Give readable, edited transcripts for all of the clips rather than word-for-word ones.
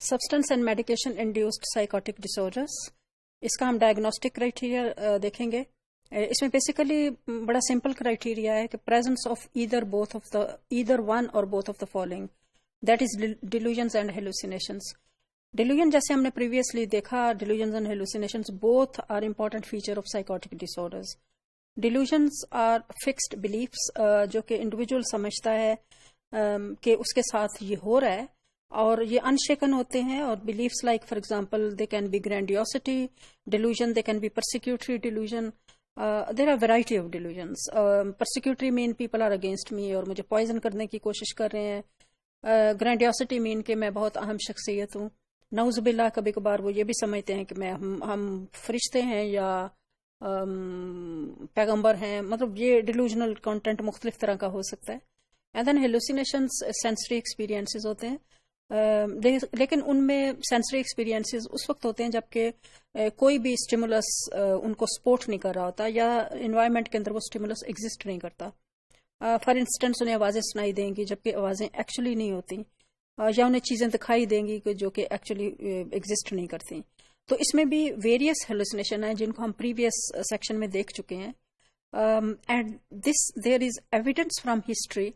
Substance and medication induced psychotic disorders, اس کا ہم ڈائگنوسٹک کرائٹیریا دیکھیں گے. اس میں بیسیکلی بڑا سمپل کرائٹیریا ہے کہ presence of either one or both of the following, that is delusions and hallucinations. Delusion جیسے ہم نے پریویسلی دیکھا، delusions and hallucinations both are important feature of psychotic disorders. Delusions are fixed beliefs جو کہ individual سمجھتا ہے کہ اس کے ساتھ یہ ہو رہا ہے اور یہ انشیکن ہوتے ہیں. اور beliefs like for example they can be grandiosity delusion, they can be persecutory delusion. There are variety of delusions. Persecutory مین پیپل آر اگینسٹ می اور مجھے پوائزن کرنے کی کوشش کر رہے ہیں. گرینڈیوسٹی مین کہ میں بہت اہم شخصیت ہوں. نعوذ باللہ کبھی کبھار وہ یہ بھی سمجھتے ہیں کہ ہم فرشتے ہیں یا پیغمبر ہیں. مطلب یہ ڈیلوژنل کانٹینٹ مختلف طرح کا ہو سکتا ہے. And then hallucinations sensory experiences ہوتے ہیں، لیکن ان میں سینسری ایکسپیرینسز اس وقت ہوتے ہیں جب کہ کوئی بھی اسٹیمولس ان کو سپورٹ نہیں کر رہا ہوتا یا انوائرمنٹ کے اندر وہ اسٹیمولس ایگزسٹ نہیں کرتا. فار انسٹنس انہیں آوازیں سنائی دیں گی جبکہ آوازیں ایکچولی نہیں ہوتی، یا انہیں چیزیں دکھائی دیں گی جو کہ ایکچولی ایگزسٹ نہیں کرتی. تو اس میں بھی ویریس ہیلوسینیشن ہیں جن کو ہم پریویس سیکشن میں دیکھ چکے ہیں. And this there is evidence from history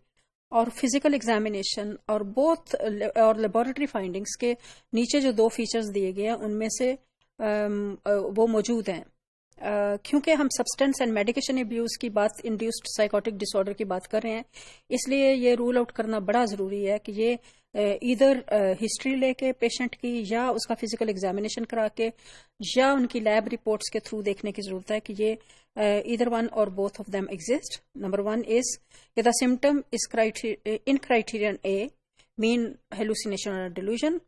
اور فزیکل ایگزامینیشن اور بوتھ اور لیبورٹری فائنڈنگس کے نیچے جو دو فیچرز دیے گئے ہیں ان میں سے وہ موجود ہیں. کیونکہ ہم سبسٹنس اینڈ میڈیکیشن ابیوز کی بات، انڈیوسڈ سائیکوٹک ڈس آرڈر کی بات کر رہے ہیں، اس لیے یہ رول آؤٹ کرنا بڑا ضروری ہے کہ یہ ادھر ہسٹری لے کے پیشنٹ کی یا اس کا فزیکل ایگزامینیشن کرا کے یا ان کی لیب رپورٹس کے تھرو دیکھنے کی ضرورت ہے کہ یہ either one or both of them exist. Number one is that the symptom is in Criterion A, mean hallucination or delusion,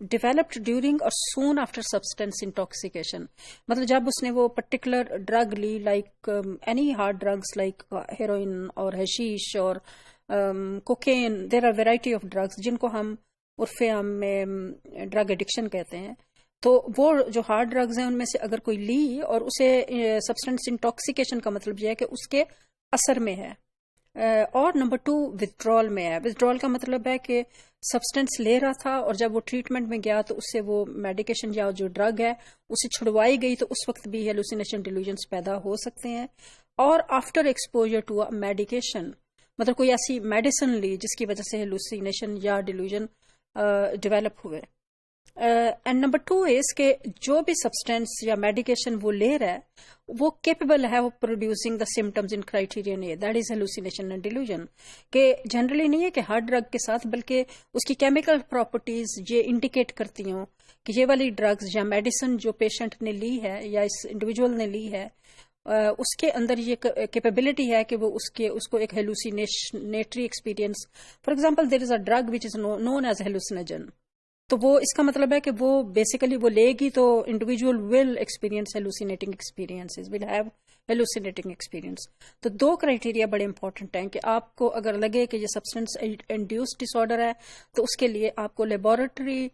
developed during or soon after substance intoxication. مطلب جب اس نے وہ particular drug لی like any hard drugs like heroin or hashish or cocaine. There are variety of drugs جن کو ہم عرف عام میں drug addiction کہتے ہیں. تو وہ جو ہارڈ ڈرگز ہیں ان میں سے اگر کوئی لی اور اسے سبسٹنس انٹاکسیکیشن کا مطلب یہ ہے کہ اس کے اثر میں ہے. اور نمبر 2 withdrawal میں ہے. withdrawal کا مطلب ہے کہ سبسٹنس لے رہا تھا اور جب وہ ٹریٹمنٹ میں گیا تو اس سے وہ میڈیکیشن یا جو ڈرگ ہے اسے چھڑوائی گئی، تو اس وقت بھی ہیلوسینیشن ڈیلوژنس پیدا ہو سکتے ہیں. اور آفٹر ایکسپوجر ٹو میڈیکیشن، مطلب کوئی ایسی میڈیسن لی جس کی وجہ سے ہیلوسینیشن یا ڈیلوژن ڈیولپ ہوئے. اینڈ نمبر 2 از کہ جو بھی سبسٹینس یا میڈیکیشن وہ لے رہا ہے وہ کیپیبل ہے producing the symptoms in criterion a, that is hallucination and delusion. کہ جنرلی نہیں ہے کہ ہارڈ ڈرگ کے ساتھ، بلکہ اس کی کیمیکل پراپرٹیز یہ انڈیکیٹ کرتی ہوں کہ یہ والی ڈرگز یا میڈیسن جو پیشنٹ نے لی ہے یا اس انڈیویجول نے لی ہے اس کے اندر یہ کیپیبلٹی ہے کہ وہ اس کو ایک hallucinatory experience. For example there is a drug which is known as hallucinogen, تو وہ اس کا مطلب ہے کہ وہ بیسیکلی وہ لے گی تو individual will experience hallucinating experiences, will have hallucinating experience. تو 2 کرائٹیریا بڑے امپورٹنٹ ہیں کہ آپ کو اگر لگے کہ یہ سبسٹنس انڈیوسڈ ڈس آرڈر ہے تو اس کے لیے آپ کو لیبورٹری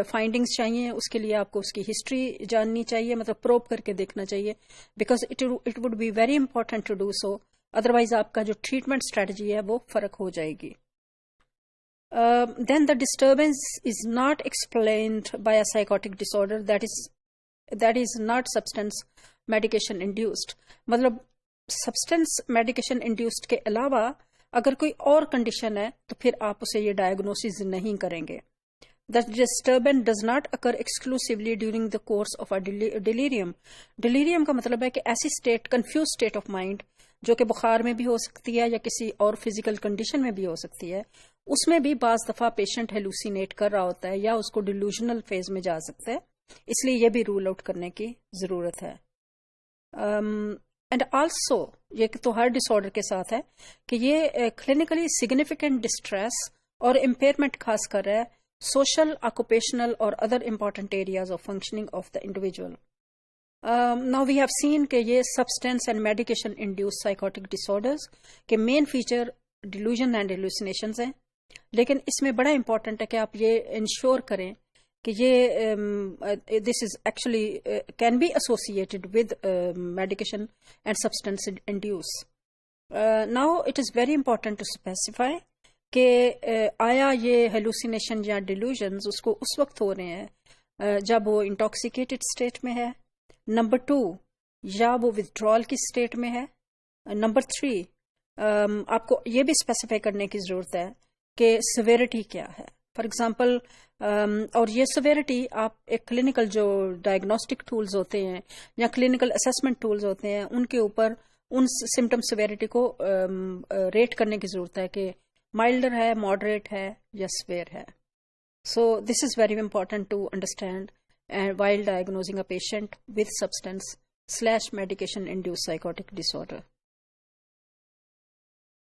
فائنڈنگز چاہیے، اس کے لیے آپ کو اس کی ہسٹری جاننی چاہیے، مطلب پروب کر کے دیکھنا چاہیے، because it would be very important to do so. Otherwise آپ کا جو ٹریٹمنٹ اسٹریٹجی ہے وہ فرق ہو جائے گی. Then the disturbance is not explained by a psychotic disorder that is not substance medication induced. مطلب substance medication induced کے علاوہ اگر کوئی اور کنڈیشن ہے تو پھر آپ اسے یہ ڈائگنوسز نہیں کریں گے. The disturbance does not occur exclusively during the course of a delirium. Delirium کا مطلب ہے کہ ایسی state, confused state of mind جو کہ بخار میں بھی ہو سکتی ہے یا کسی اور فزیکل کنڈیشن میں بھی ہو سکتی ہے، اس میں بھی بعض دفعہ پیشنٹ ہیلوسینیٹ کر رہا ہوتا ہے یا اس کو ڈیلوژنل فیز میں جا سکتا ہے. اس لیے یہ بھی رول آؤٹ کرنے کی ضرورت ہے. اینڈ آلسو یہ تو ہر ڈس آرڈر کے ساتھ ہے کہ یہ کلینکلی سگنیفیکنٹ ڈسٹریس اور امپیئرمنٹ خاص کر رہا ہے سوشل، آکوپیشنل اور other important areas of functioning of the individual. Now we have seen کہ یہ substance and medication induced psychotic disorders کے main feature delusion and hallucinations ہیں، لیکن اس میں بڑا امپورٹنٹ ہے کہ آپ یہ انشور کریں کہ یہ this is actually can be associated with medication and substance induced. Now it is very important to specify کہ آیا یہ ہیلوسینیشن یا ڈیلوژنز اس کو اس وقت ہو رہے ہیں جب وہ انٹاکسیکیٹڈ اسٹیٹ میں ہے. نمبر 2 یا وہ ودڈرال کی اسٹیٹ میں ہے. نمبر 3 آپ کو یہ بھی اسپیسیفائی کرنے کی ضرورت ہے کہ سیویرٹی کیا ہے. فار ایگزامپل اور یہ سیویرٹی آپ ایک کلینکل جو ڈائگنوسٹک ٹولز ہوتے ہیں یا کلینکل اسیسمنٹ ٹولز ہوتے ہیں ان کے اوپر ان سمٹم سیویرٹی کو ریٹ کرنے کی ضرورت ہے کہ مائلڈر ہے, ماڈریٹ ہے یا سویئر ہے. So this is very important to understand while diagnosing a patient with substance/medication-induced psychotic disorder.